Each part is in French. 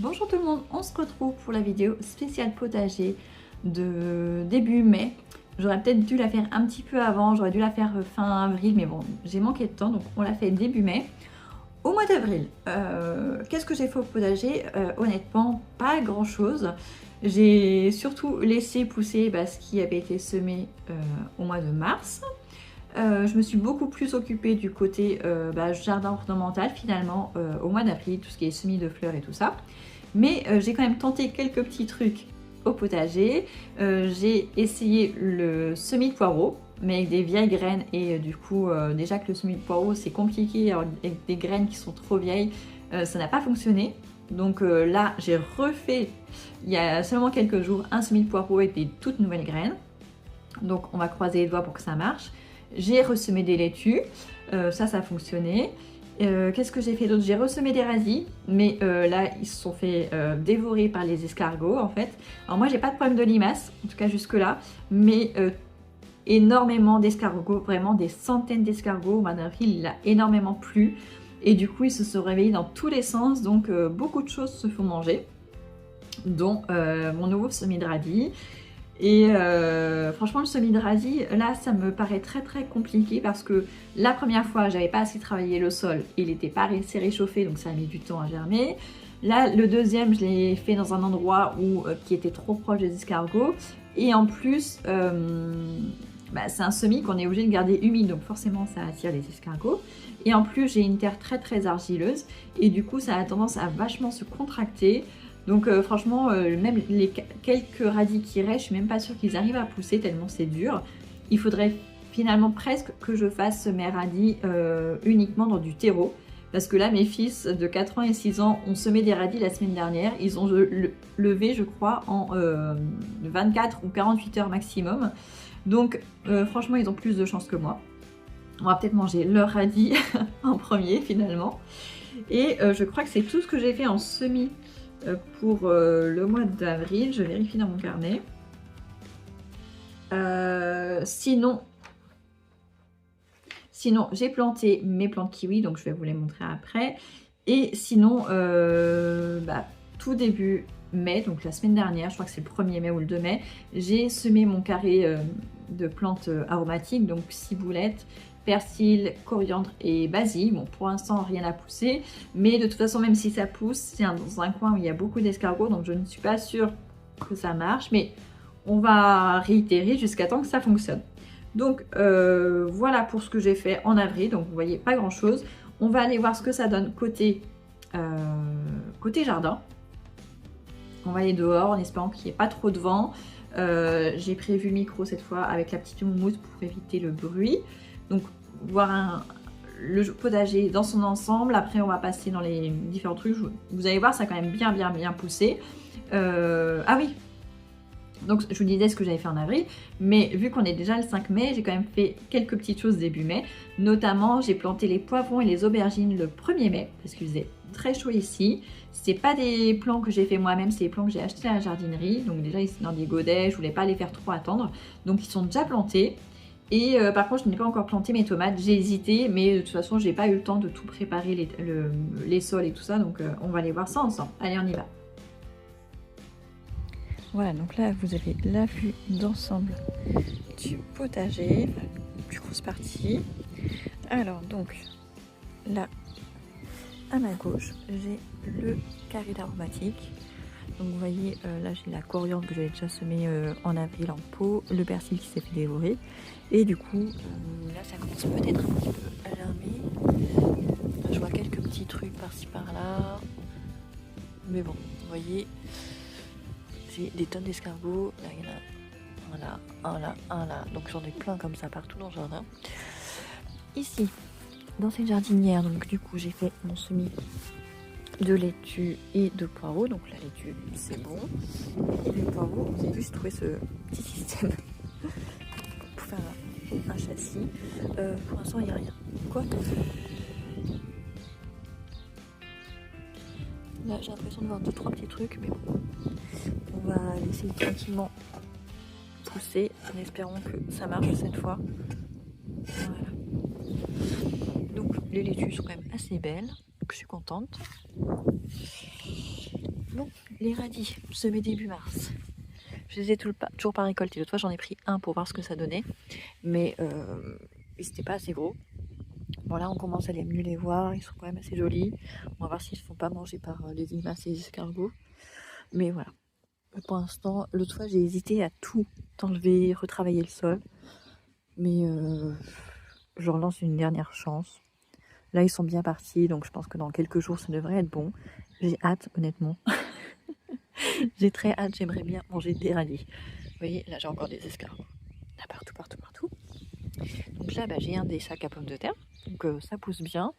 Bonjour tout le monde, on se retrouve pour la vidéo spéciale potager de début mai. J'aurais peut-être dû la faire un petit peu avant, j'aurais dû la faire fin avril, mais bon, j'ai manqué de temps, donc on l'a fait début mai. Au mois d'avril, qu'est-ce que j'ai fait au potager? Honnêtement, pas grand-chose. J'ai surtout laissé pousser ce qui avait été semé au mois de mars. Je me suis beaucoup plus occupée du côté jardin ornemental finalement au mois d'avril, tout ce qui est semis de fleurs et tout ça. Mais j'ai quand même tenté quelques petits trucs au potager. J'ai essayé le semis de poireaux, mais avec des vieilles graines et du coup déjà que le semis de poireaux c'est compliqué avec des graines qui sont trop vieilles, ça n'a pas fonctionné. Donc là j'ai refait il y a seulement quelques jours un semis de poireaux avec des toutes nouvelles graines. Donc on va croiser les doigts pour que ça marche. J'ai ressemé des laitues, ça a fonctionné. Qu'est-ce que j'ai fait d'autre? J'ai ressemé des radis, mais là ils se sont fait dévorer par les escargots en fait. Alors moi j'ai pas de problème de limaces, en tout cas jusque là, mais énormément d'escargots, vraiment des centaines d'escargots. Au mois d'avril il a énormément plu et du coup ils se sont réveillés dans tous les sens, donc beaucoup de choses se font manger, dont mon nouveau semis de radis. Et franchement le semis de radis, là ça me paraît très compliqué parce que la première fois j'avais pas assez travaillé le sol, il n'était pas assez réchauffé donc ça a mis du temps à germer. Là le deuxième je l'ai fait dans un endroit qui était trop proche des escargots et en plus c'est un semis qu'on est obligé de garder humide donc forcément ça attire les escargots. Et en plus j'ai une terre très argileuse et du coup ça a tendance à vachement se contracter. Donc franchement, même les quelques radis qui restent, je suis même pas sûre qu'ils arrivent à pousser tellement c'est dur. Il faudrait finalement presque que je fasse mes radis uniquement dans du terreau. Parce que là, mes fils de 4 ans et 6 ans ont semé des radis la semaine dernière. Ils ont levé, je crois, en 24 ou 48 heures maximum. Donc franchement, ils ont plus de chance que moi. On va peut-être manger leurs radis en premier finalement. Et je crois que c'est tout ce que j'ai fait en semis pour le mois d'avril. Je vérifie dans mon carnet. Sinon j'ai planté mes plantes kiwi, donc je vais vous les montrer après. Et sinon, tout début mai, donc la semaine dernière, je crois que c'est le 1er mai ou le 2 mai, j'ai semé mon carré de plantes aromatiques, donc ciboulette, persil, coriandre et basil. Bon, pour l'instant, rien n'a poussé, mais de toute façon, même si ça pousse, c'est dans un coin où il y a beaucoup d'escargots, donc je ne suis pas sûre que ça marche, mais on va réitérer jusqu'à temps que ça fonctionne. Donc voilà pour ce que j'ai fait en avril, donc vous voyez pas grand chose. On va aller voir ce que ça donne côté jardin. On va aller dehors en espérant qu'il n'y ait pas trop de vent. J'ai prévu le micro cette fois avec la petite moumoute pour éviter le bruit. Donc voir le potager dans son ensemble. Après on va passer dans les différents trucs. Vous allez voir, ça a quand même bien poussé. Ah oui, donc je vous disais ce que j'avais fait en avril, mais vu qu'on est déjà le 5 mai, j'ai quand même fait quelques petites choses début mai. Notamment, j'ai planté les poivrons et les aubergines le 1er mai, parce qu'il faisait très chaud ici. C'est pas des plants que j'ai fait moi-même, c'est des plants que j'ai achetés à la jardinerie. Donc déjà, ils sont dans des godets, je voulais pas les faire trop attendre. Donc ils sont déjà plantés. Et par contre, je n'ai pas encore planté mes tomates, j'ai hésité, mais de toute façon, j'ai pas eu le temps de tout préparer, les sols et tout ça. Donc on va aller voir ça ensemble. Allez, on y va. Voilà, donc là vous avez la vue d'ensemble du potager, une plus grosse partie. Alors donc là à ma gauche j'ai le carré d'aromatique. Donc vous voyez là j'ai la coriandre que j'avais déjà semée en avril en pot, le persil qui s'est fait dévorer et du coup là ça commence peut-être un petit peu à germer. Je vois quelques petits trucs par-ci par-là, mais bon vous voyez des tonnes d'escargots. Là il y en a un là, donc j'en ai plein comme ça partout dans le jardin. Ici dans cette jardinière, donc du coup j'ai fait mon semis de laitue et de poireaux. Donc la laitue c'est bon et les poireaux j'ai juste trouvé ce petit système pour faire un châssis. Pour l'instant il n'y a rien, quoi. Là j'ai l'impression de voir 2-3 petits trucs, mais bon, on va laisser tranquillement pousser en espérant que ça marche cette fois. Voilà. Donc les laitues sont quand même assez belles, donc je suis contente. les radis, semés début mars. Je les ai toujours pas récoltés. L'autre fois, j'en ai pris un pour voir ce que ça donnait. Mais c'était pas assez gros. Bon, là, on commence à mieux les voir. Ils sont quand même assez jolis. On va voir s'ils ne se font pas manger par les limaces et les escargots. Mais voilà. Pour l'instant, l'autre fois, j'ai hésité à tout enlever, retravailler le sol. Mais je relance une dernière chance. Là, ils sont bien partis. Donc, je pense que dans quelques jours, ça devrait être bon. J'ai hâte, honnêtement. J'ai très hâte. J'aimerais bien manger des radis. Vous voyez, là, j'ai encore des escargots. Là, partout, partout, partout. Donc là, j'ai un des sacs à pommes de terre. Donc ça pousse bien.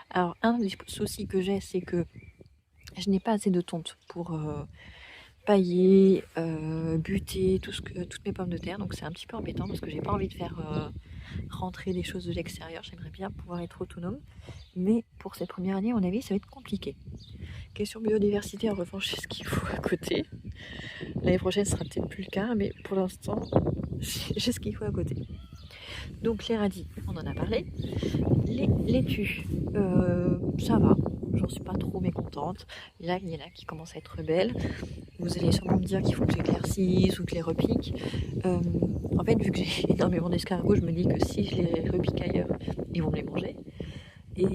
Alors, un des soucis que j'ai, c'est que je n'ai pas assez de tonte pour pailler, buter toutes mes pommes de terre. Donc c'est un petit peu embêtant parce que j'ai pas envie de faire rentrer des choses de l'extérieur. J'aimerais bien pouvoir être autonome. Mais pour cette première année, à mon avis, ça va être compliqué. Question biodiversité, en revanche, c'est ce qu'il faut à côté. L'année prochaine, ce sera peut-être plus le cas, mais pour l'instant, j'ai ce qu'il faut à côté. Donc les radis, on en a parlé. Les laitues, ça va. J'en suis pas trop mécontente. Là, il y en a qui commencent à être belles. Vous allez sûrement me dire qu'il faut que j'éclaircisse ou que je les repique. En fait, vu que j'ai énormément d'escargots, je me dis que si je les repique ailleurs, ils vont me les manger. Et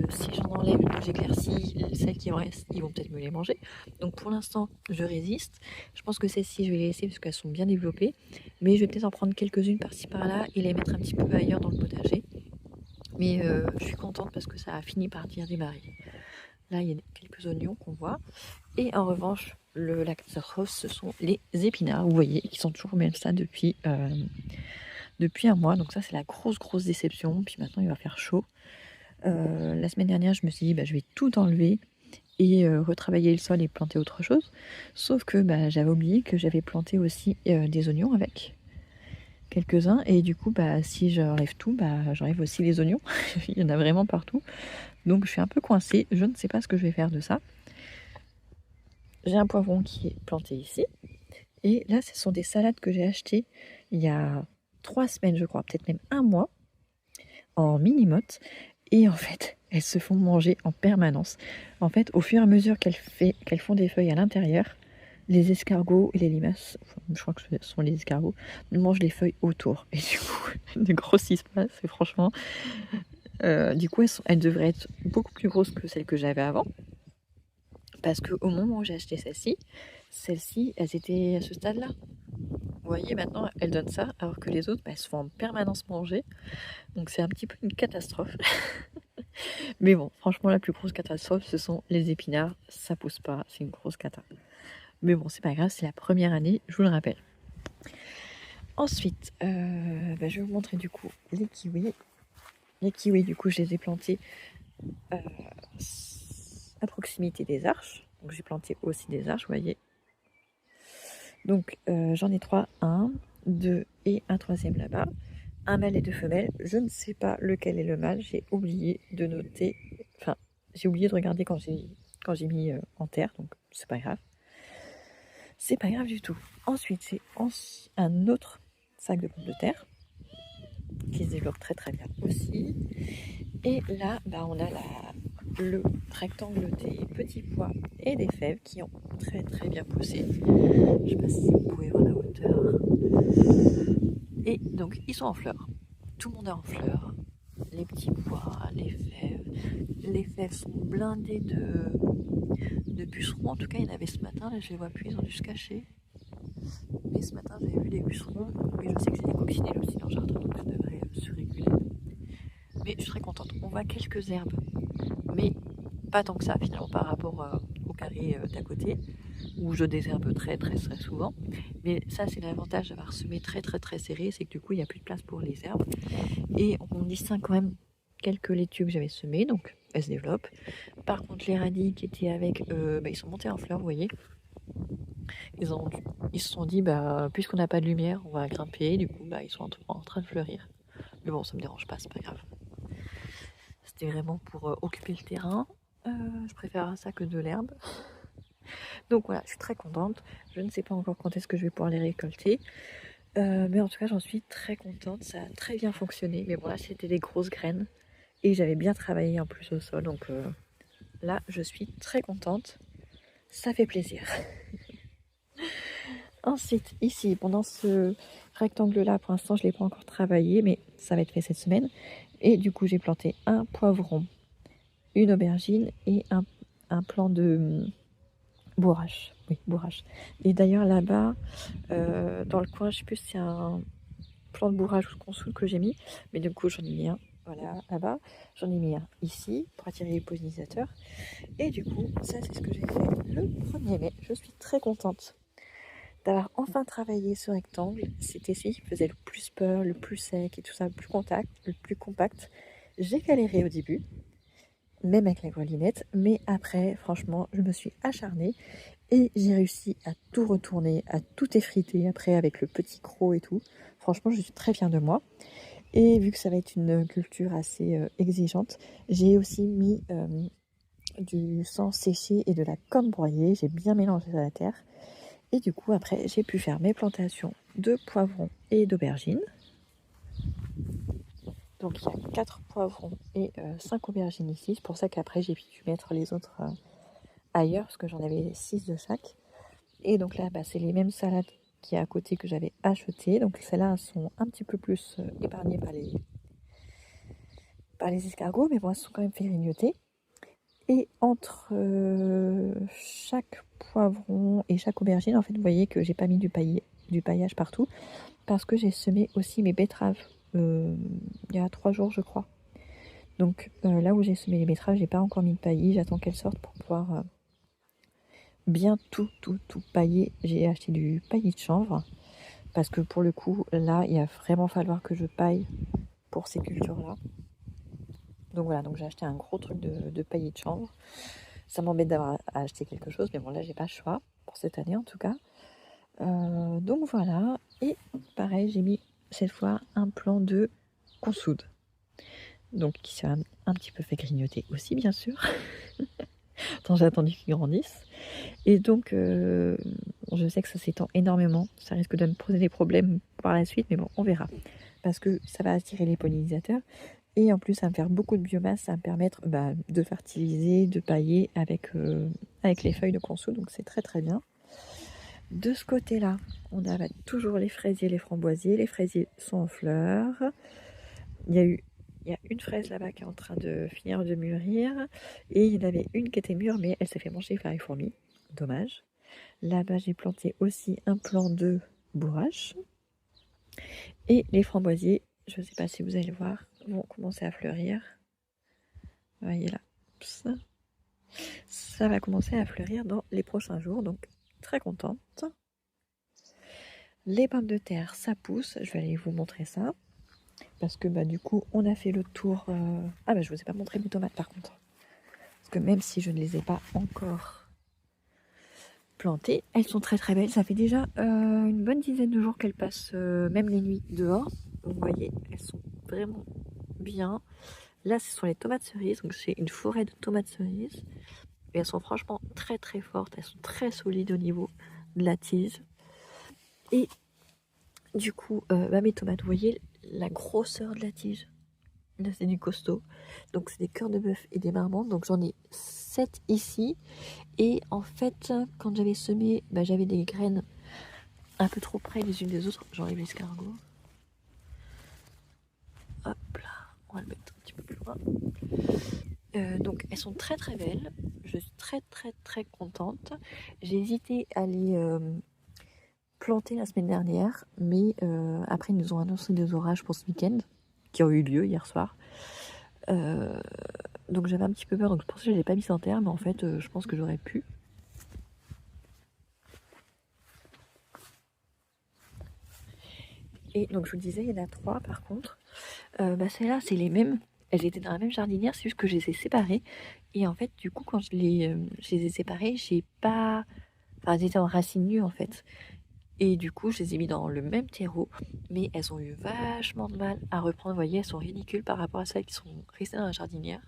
si j'en enlève, que j'éclaircis, celles qui restent, ils vont peut-être me les manger. Donc pour l'instant, je résiste. Je pense que celles-ci, je vais les laisser parce qu'elles sont bien développées. Mais je vais peut-être en prendre quelques-unes par-ci par-là et les mettre un petit peu ailleurs dans le potager. Mais je suis contente parce que ça a fini par bien démarrer. Là, il y a quelques oignons qu'on voit. Et en revanche, la rose, ce sont les épinards, vous voyez, qui sont toujours au même stade depuis un mois. Donc ça, c'est la grosse déception. Puis maintenant, il va faire chaud. La semaine dernière, je me suis dit, je vais tout enlever et retravailler le sol et planter autre chose. Sauf que j'avais oublié que j'avais planté aussi des oignons avec. Quelques-uns. Et du coup, si j'enlève tout, j'enlève aussi les oignons. Il y en a vraiment partout. Donc je suis un peu coincée. Je ne sais pas ce que je vais faire de ça. J'ai un poivron qui est planté ici. Et là, ce sont des salades que j'ai achetées il y a 3 semaines, je crois, peut-être même un mois, en mini-motte. Et en fait, elles se font manger en permanence. En fait, au fur et à mesure qu'elles font des feuilles à l'intérieur, les escargots et les limaces, je crois que ce sont les escargots, mangent les feuilles autour. Et du coup, elles ne grossissent pas. C'est franchement... du coup, elles devraient être beaucoup plus grosses que celles que j'avais avant. Parce qu'au moment où j'ai acheté celles-ci, elles étaient à ce stade-là. Vous voyez, maintenant, elles donnent ça, alors que les autres, elles se font en permanence manger. Donc c'est un petit peu une catastrophe. Mais bon, franchement, la plus grosse catastrophe, ce sont les épinards. Ça pousse pas, c'est une grosse cata. Mais bon, c'est pas grave, c'est la première année, je vous le rappelle. Ensuite, je vais vous montrer du coup les kiwis. Les kiwis, du coup, je les ai plantés à proximité des arches. Donc j'ai planté aussi des arches, vous voyez. Donc j'en ai 3, 1, 2 et un troisième là-bas. Un mâle et 2 femelles. Je ne sais pas lequel est le mâle. J'ai oublié de noter. Enfin, j'ai oublié de regarder quand j'ai mis en terre. Donc, c'est pas grave. C'est pas grave du tout. Ensuite, j'ai un autre sac de pommes de terre qui se développe très très bien aussi. Et là, on a le rectangle des petits pois et des fèves qui ont très très bien poussé. Je ne sais pas si vous pouvez voir la hauteur. Et donc, ils sont en fleurs. Tout le monde est en fleurs. Les petits pois, les fèves. Les fèves sont blindées de pucerons. En tout cas, il y en avait ce matin. Là, je les vois plus, ils ont dû se cacher. Mais ce matin, j'avais vu des pucerons. Mais je sais que c'est des coccinelles aussi dans le jardin, donc ça devrait se réguler. Mais je suis très contente. On voit quelques herbes, mais pas tant que ça finalement par rapport au carré d'à côté, où je désherbe très souvent. Mais ça, c'est l'avantage d'avoir semé très serré, c'est que du coup, il n'y a plus de place pour les herbes. Et on distingue quand même quelques laitues que j'avais semées, donc elles se développent. Par contre, les radis qui étaient avec, ils sont montés en fleurs, vous voyez. Ils se sont dit, puisqu'on n'a pas de lumière, on va grimper. Du coup, ils sont en train de fleurir. Mais bon, ça me dérange pas, c'est pas grave. C'était vraiment pour occuper le terrain. Je préfère ça que de l'herbe. Donc voilà, je suis très contente. Je ne sais pas encore quand est-ce que je vais pouvoir les récolter. Mais en tout cas, j'en suis très contente. Ça a très bien fonctionné. Mais bon, là, c'était des grosses graines. Et j'avais bien travaillé en plus au sol. Donc là, je suis très contente. ça fait plaisir. Ensuite, ici, pendant ce rectangle-là, pour l'instant, je ne l'ai pas encore travaillé, mais ça va être fait cette semaine. Et du coup, j'ai planté un poivron, une aubergine et un plant de bourrache. Oui, bourrache. Et d'ailleurs, là-bas, dans le coin, je ne sais plus si c'est un plant de bourrage ou console que j'ai mis, mais du coup, j'en ai mis un. Voilà, là-bas, j'en ai mis un ici pour attirer les pollinisateurs. Et du coup, ça, c'est ce que j'ai fait le 1er mai. Je suis très contente d'avoir enfin travaillé ce rectangle. C'était celui qui me faisait le plus peur, le plus sec et tout ça, le plus compact. J'ai galéré au début, même avec la grelinette, mais après, franchement, je me suis acharnée et j'ai réussi à tout retourner, à tout effriter après avec le petit croc et tout. Franchement, je suis très fière de moi. Et vu que ça va être une culture assez exigeante, j'ai aussi mis du sang séché et de la corne broyée. J'ai bien mélangé à la terre. Et du coup, après, j'ai pu faire mes plantations de poivrons et d'aubergines. Donc, il y a 4 poivrons et 5 aubergines ici. C'est pour ça qu'après, j'ai pu mettre les autres ailleurs, parce que j'en avais 6 de chaque. Et donc là, bah, c'est les mêmes salades qui est à côté que j'avais achetées. Donc, celles-là sont un petit peu plus épargnées par les escargots, mais bon, elles sont quand même fait grignoter. Et entre chaque poivron et chaque aubergine, en fait, vous voyez que j'ai pas mis du paillage partout, parce que j'ai semé aussi mes betteraves il y a 3 jours, je crois. Donc là où j'ai semé les betteraves, j'ai pas encore mis de paillis, j'attends qu'elles sortent pour pouvoir bien tout pailler. J'ai acheté du paillis de chanvre, parce que pour le coup, là, il va vraiment falloir que je paille pour ces cultures-là. Donc voilà, donc j'ai acheté un gros truc de paillis de chanvre. Ça m'embête d'avoir à acheter quelque chose, mais bon, là, j'ai pas le choix, pour cette année en tout cas. Donc voilà, et pareil, j'ai mis cette fois un plant de consoude. Donc qui s'est un petit peu fait grignoter aussi, bien sûr. Tant j'ai attendu qu'il grandisse. Et donc, je sais que ça s'étend énormément. Ça risque de me poser des problèmes par la suite, mais bon, on verra. Parce que ça va attirer les pollinisateurs. Et en plus, ça va me faire beaucoup de biomasse. Ça va me permettre de fertiliser, de pailler avec les feuilles de consoude. Donc, c'est très très bien. De ce côté-là, on a toujours les fraisiers, les framboisiers. Les fraisiers sont en fleurs. Il y a une fraise là-bas qui est en train de finir de mûrir. Et il y en avait une qui était mûre, mais elle s'est fait manger par les fourmis. Dommage. Là-bas, j'ai planté aussi un plant de bourrache. Et les framboisiers, je ne sais pas si vous allez le voir, vont commencer à fleurir. Vous voyez là. Ça va commencer à fleurir dans les prochains jours. Donc, très contente. Les pommes de terre, ça pousse. Je vais aller vous montrer ça. Parce que du coup, on a fait le tour... Ah je vous ai pas montré mes tomates par contre. Parce que même si je ne les ai pas encore plantées, elles sont très très belles. Ça fait déjà une bonne dizaine de jours qu'elles passent, même les nuits, dehors. Vous voyez, elles sont vraiment bien. Là, ce sont les tomates cerises. Donc c'est une forêt de tomates cerises. Et elles sont franchement très très fortes. Elles sont très solides au niveau de la tige. Et du coup, mes tomates, vous voyez la grosseur de la tige. Là, c'est du costaud. Donc, c'est des cœurs de bœuf et des marmottes. Donc, j'en ai 7 ici. Et en fait, quand j'avais semé, j'avais des graines un peu trop près les unes des autres. J'enlève l'escargot. Hop là. On va le mettre un petit peu plus loin. Donc, elles sont très très belles. Je suis très très très contente. J'ai hésité à les planter la semaine dernière. Mais après, ils nous ont annoncé des orages pour ce week-end, qui ont eu lieu hier soir. Donc j'avais un petit peu peur, donc c'est pour ça que je ne l'ai pas mis en terre, mais en fait je pense que j'aurais pu. Et donc je vous disais, il y en a 3 par contre. Celles-là, c'est les mêmes. Elles étaient dans la même jardinière, c'est juste que je les ai séparées. Et en fait, du coup, quand je les ai séparées, j'ai pas... Enfin, elles étaient en racines nues en fait. Et du coup, je les ai mis dans le même terreau. Mais elles ont eu vachement de mal à reprendre. Vous voyez, elles sont ridicules par rapport à celles qui sont restées dans la jardinière.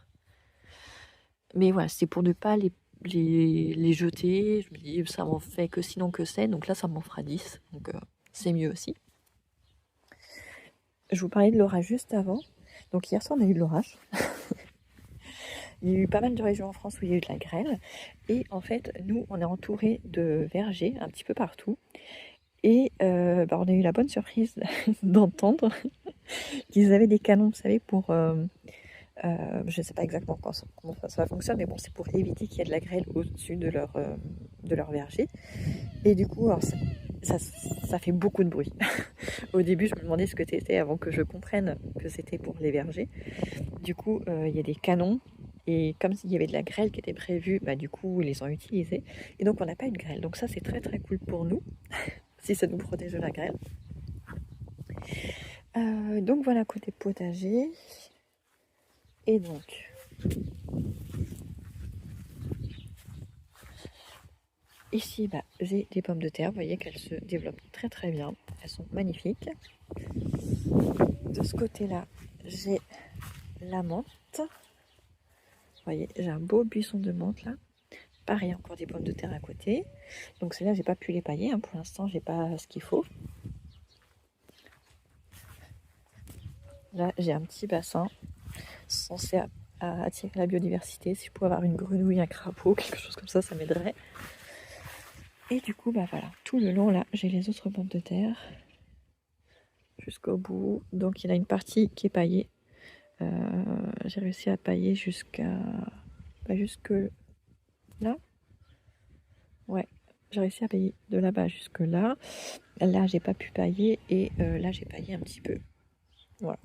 Mais voilà, c'est pour ne pas les jeter. Je me dis, ça m'en fait que sinon que c'est. Donc là, ça m'en fera 10. Donc c'est mieux aussi. Je vous parlais de l'orage juste avant. Donc hier soir, on a eu de l'orage. Il y a eu pas mal de régions en France où il y a eu de la grêle. Et en fait, nous, on est entouré de vergers un petit peu partout. Et on a eu la bonne surprise d'entendre qu'ils avaient des canons, vous savez, pour... je ne sais pas exactement comment ça fonctionne, mais bon, c'est pour éviter qu'il y ait de la grêle au-dessus de leur verger. Et du coup, alors, ça fait beaucoup de bruit. Au début, je me demandais ce que c'était avant que je comprenne que c'était pour les vergers. Du coup, il y a des canons. Et comme s'il y avait de la grêle qui était prévue, bah, du coup, ils les ont utilisés. Et donc, on n'a pas eu de grêle. Donc ça, c'est très très cool pour nous, si ça nous protège de la grêle. Donc voilà, côté potager. Et donc, ici, bah, j'ai des pommes de terre. Vous voyez qu'elles se développent très très bien. Elles sont magnifiques. De ce côté-là, j'ai la menthe. Vous voyez, j'ai un beau buisson de menthe là. Pareil, encore des pommes de terre à côté. Donc celles-là, j'ai pas pu les pailler. Pour l'instant, j'ai pas ce qu'il faut. Là, j'ai un petit bassin censé attirer la biodiversité. Si je pouvais avoir une grenouille, un crapaud, quelque chose comme ça m'aiderait. Et du coup, bah voilà, tout le long là, j'ai les autres pommes de terre jusqu'au bout. Donc il y en a une partie qui est paillée. J'ai réussi à pailler jusque là. Ouais, j'ai réussi à pailler de là-bas jusque là. Là, j'ai pas pu pailler et là, j'ai paillé un petit peu. Voilà.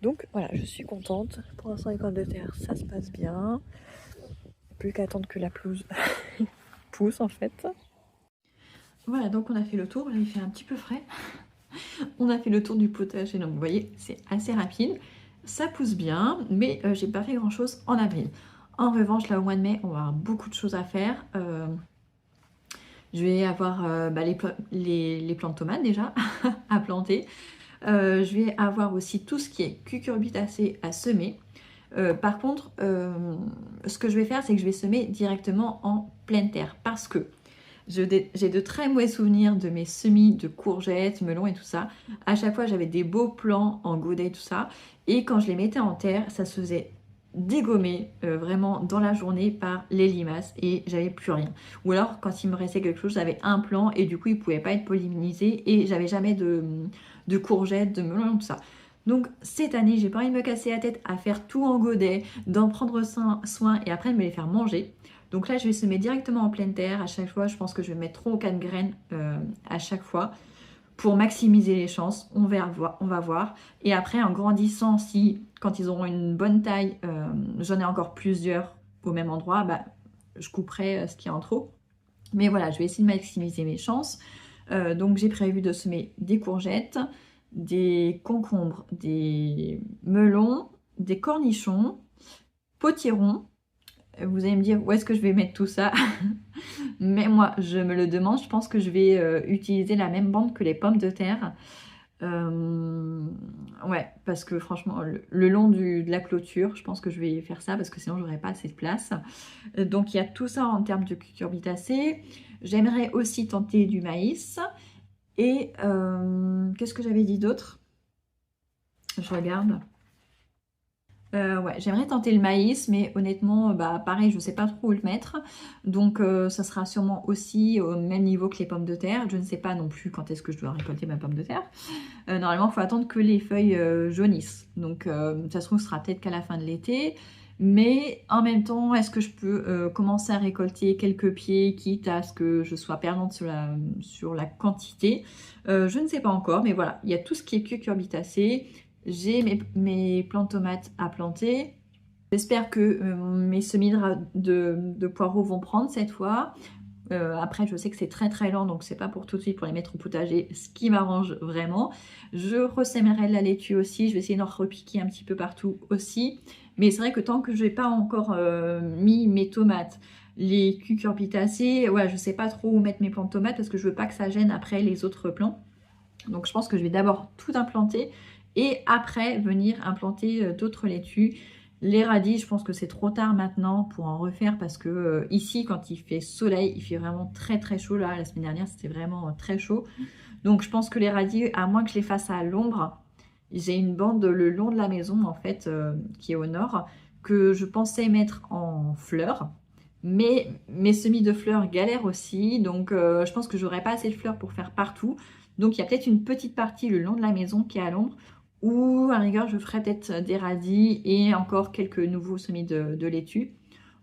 Donc voilà, je suis contente. Pour l'instant, les pommes de terre, ça se passe bien. Plus qu'à attendre que la pelouse pousse en fait. Voilà, donc on a fait le tour. Là, il fait un petit peu frais. On a fait le tour du potager. Donc vous voyez, c'est assez rapide. Ça pousse bien, mais j'ai pas fait grand chose en avril. En revanche, là au mois de mai, on va avoir beaucoup de choses à faire. Je vais avoir les plants de tomates déjà à planter. Je vais avoir aussi tout ce qui est cucurbitacées à semer. Par contre, ce que je vais faire, c'est que je vais semer directement en pleine terre parce que j'ai de très mauvais souvenirs de mes semis de courgettes, melons et tout ça. À chaque fois, j'avais des beaux plants en godet et tout ça. Et quand je les mettais en terre, ça se faisait dégommer vraiment dans la journée par les limaces et j'avais plus rien. Ou alors, quand il me restait quelque chose, j'avais un plant et du coup, il ne pouvait pas être pollinisé et j'avais jamais de courgettes, de melons, tout ça. Donc cette année, j'ai pas envie de me casser la tête à faire tout en godet, d'en prendre soin et après de me les faire manger. Donc là, je vais semer directement en pleine terre. À chaque fois, je pense que je vais mettre 3 ou 4 graines à chaque fois pour maximiser les chances. On va voir. Et après, en grandissant, si quand ils auront une bonne taille, j'en ai encore plusieurs au même endroit, bah, je couperai ce qui est en trop. Mais voilà, je vais essayer de maximiser mes chances. Donc j'ai prévu de semer des courgettes, des concombres, des melons, des cornichons, potirons. Vous allez me dire où est-ce que je vais mettre tout ça. Mais moi, je me le demande. Je pense que je vais utiliser la même bande que les pommes de terre. Ouais, parce que franchement, le long de la clôture, je pense que je vais faire ça parce que sinon, j'aurais pas assez de place. Donc, il y a tout ça en termes de cucurbitacées. J'aimerais aussi tenter du maïs. Et qu'est-ce que j'avais dit d'autre? Je regarde. Ouais, j'aimerais tenter le maïs, mais honnêtement, bah pareil, je ne sais pas trop où le mettre. Donc ça sera sûrement aussi au même niveau que les pommes de terre. Je ne sais pas non plus quand est-ce que je dois récolter ma pomme de terre. Normalement, il faut attendre que les feuilles jaunissent. Donc ça se trouve, ce sera peut-être qu'à la fin de l'été. Mais en même temps, est-ce que je peux commencer à récolter quelques pieds, quitte à ce que je sois perdante sur la quantité? Je ne sais pas encore, mais voilà, il y a tout ce qui est cucurbitacées. J'ai mes plants de tomates à planter. J'espère que mes semis de poireaux vont prendre cette fois. Après, je sais que c'est très très lent, donc c'est pas pour tout de suite pour les mettre au potager, ce qui m'arrange vraiment. Je ressèmerai de la laitue aussi. Je vais essayer d'en repiquer un petit peu partout aussi. Mais c'est vrai que tant que je n'ai pas encore mis mes tomates, les cucurbitacées, ouais, je sais pas trop où mettre mes plants de tomates parce que je veux pas que ça gêne après les autres plants. Donc je pense que je vais d'abord tout implanter et après venir implanter d'autres laitues. Les radis, je pense que c'est trop tard maintenant pour en refaire parce que ici, quand il fait soleil, il fait vraiment très très chaud. Là, la semaine dernière, c'était vraiment très chaud. Donc je pense que les radis, à moins que je les fasse à l'ombre, j'ai une bande le long de la maison en fait qui est au nord. que je pensais mettre en fleurs. Mais mes semis de fleurs galèrent aussi, donc je pense que j'aurai pas assez de fleurs pour faire partout. Donc il y a peut-être une petite partie le long de la maison qui est à l'ombre, ou à rigueur je ferai peut-être des radis et encore quelques nouveaux semis de laitue.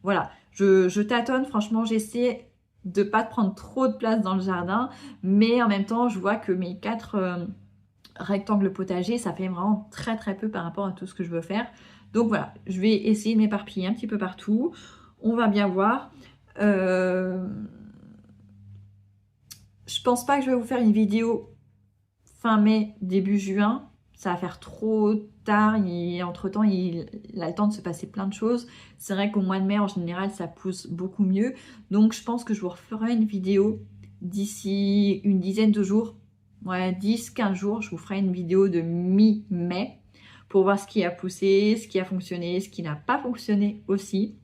Voilà, je tâtonne, franchement j'essaie de pas prendre trop de place dans le jardin, mais en même temps je vois que mes 4 rectangles potagers, ça fait vraiment très très peu par rapport à tout ce que je veux faire. Donc voilà, je vais essayer de m'éparpiller un petit peu partout. On va bien voir. Je pense pas que je vais vous faire une vidéo fin mai, début juin. Ça va faire trop tard. Entre-temps, il a le temps de se passer plein de choses. C'est vrai qu'au mois de mai, en général, ça pousse beaucoup mieux. Donc, je pense que je vous referai une vidéo d'ici une dizaine de jours. Ouais, 10-15 jours, je vous ferai une vidéo de mi-mai pour voir ce qui a poussé, ce qui a fonctionné, ce qui n'a pas fonctionné aussi.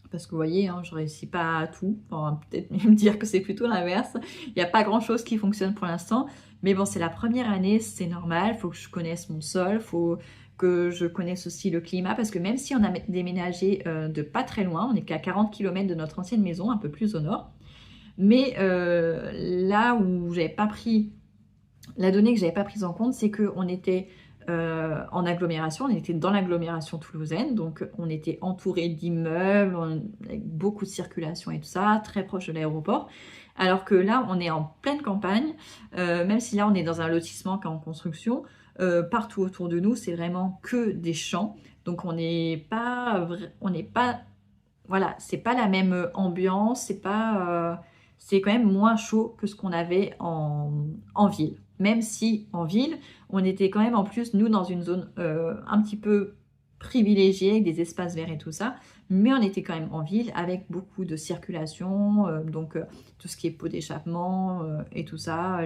Parce que vous voyez, hein, je ne réussis pas à tout. On va peut-être me dire que c'est plutôt l'inverse. Il n'y a pas grand-chose qui fonctionne pour l'instant. Mais bon, c'est la première année, c'est normal. Il faut que je connaisse mon sol, il faut que je connaisse aussi le climat. Parce que même si on a déménagé de pas très loin, on n'est qu'à 40 km de notre ancienne maison, un peu plus au nord. Mais là où j'avais pas pris, la donnée que j'avais pas prise en compte, c'est qu'on était en agglomération, on était dans l'agglomération toulousaine, donc on était entouré d'immeubles, avec beaucoup de circulation et tout ça, très proche de l'aéroport. Alors que là, on est en pleine campagne, même si là on est dans un lotissement qui est en construction, partout autour de nous, c'est vraiment que des champs. Donc on n'est pas, voilà, c'est pas la même ambiance, c'est quand même moins chaud que ce qu'on avait en ville. Même si en ville, on était quand même en plus, nous, dans une zone un petit peu privilégiée, avec des espaces verts et tout ça, mais on était quand même en ville avec beaucoup de circulation, donc tout ce qui est pots d'échappement et tout ça,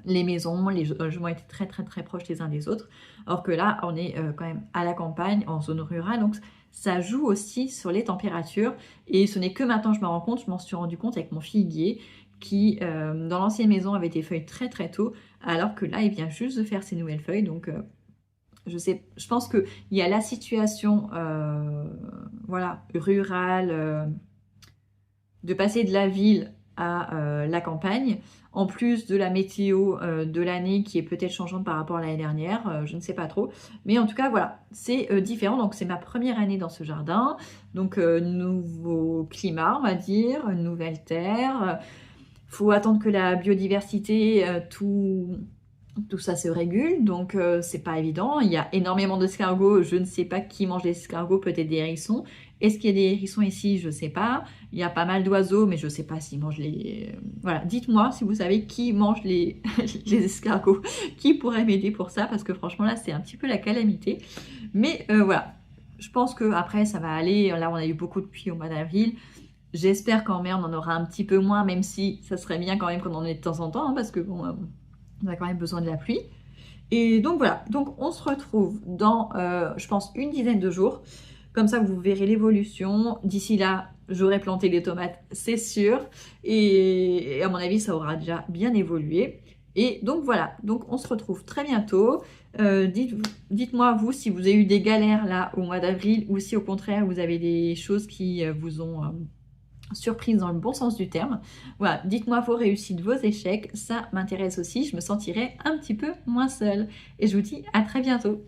les maisons, les logements étaient très très très proches les uns des autres, alors que là, on est quand même à la campagne, en zone rurale, donc ça joue aussi sur les températures, et ce n'est que maintenant je me rends compte, je m'en suis rendu compte avec mon figuier, qui dans l'ancienne maison avait des feuilles très très tôt, alors que là il vient juste de faire ses nouvelles feuilles, donc je pense qu'il y a la situation voilà, rurale, de passer de la ville à la campagne, en plus de la météo de l'année qui est peut-être changeante par rapport à l'année dernière, je ne sais pas trop. Mais en tout cas, voilà, c'est différent. Donc, c'est ma première année dans ce jardin. Donc, nouveau climat, on va dire, nouvelle terre. Faut attendre que la biodiversité, tout ça se régule, donc c'est pas évident. Il y a énormément d'escargots, je ne sais pas qui mange les escargots, peut-être des hérissons. Est-ce qu'il y a des hérissons ici? Je sais pas. Il y a pas mal d'oiseaux, mais je sais pas s'ils mangent les... Voilà, dites-moi si vous savez qui mange les, les escargots, qui pourrait m'aider pour ça, parce que franchement là c'est un petit peu la calamité. Mais voilà, je pense que après ça va aller. Là on a eu beaucoup de pluie au mois d'avril. J'espère qu'en mai on en aura un petit peu moins, même si ça serait bien quand même qu'on en ait de temps en temps, hein, parce que bon... on a quand même besoin de la pluie. Et donc voilà, donc on se retrouve dans, je pense, une dizaine de jours. Comme ça, vous verrez l'évolution. D'ici là, j'aurai planté les tomates, c'est sûr. Et à mon avis, ça aura déjà bien évolué. Et donc voilà, donc on se retrouve très bientôt. Dites-moi vous si vous avez eu des galères là au mois d'avril ou si au contraire vous avez des choses qui vous ont... surprise dans le bon sens du terme. Voilà, dites-moi vos réussites, vos échecs, ça m'intéresse aussi, je me sentirai un petit peu moins seule. Et je vous dis à très bientôt.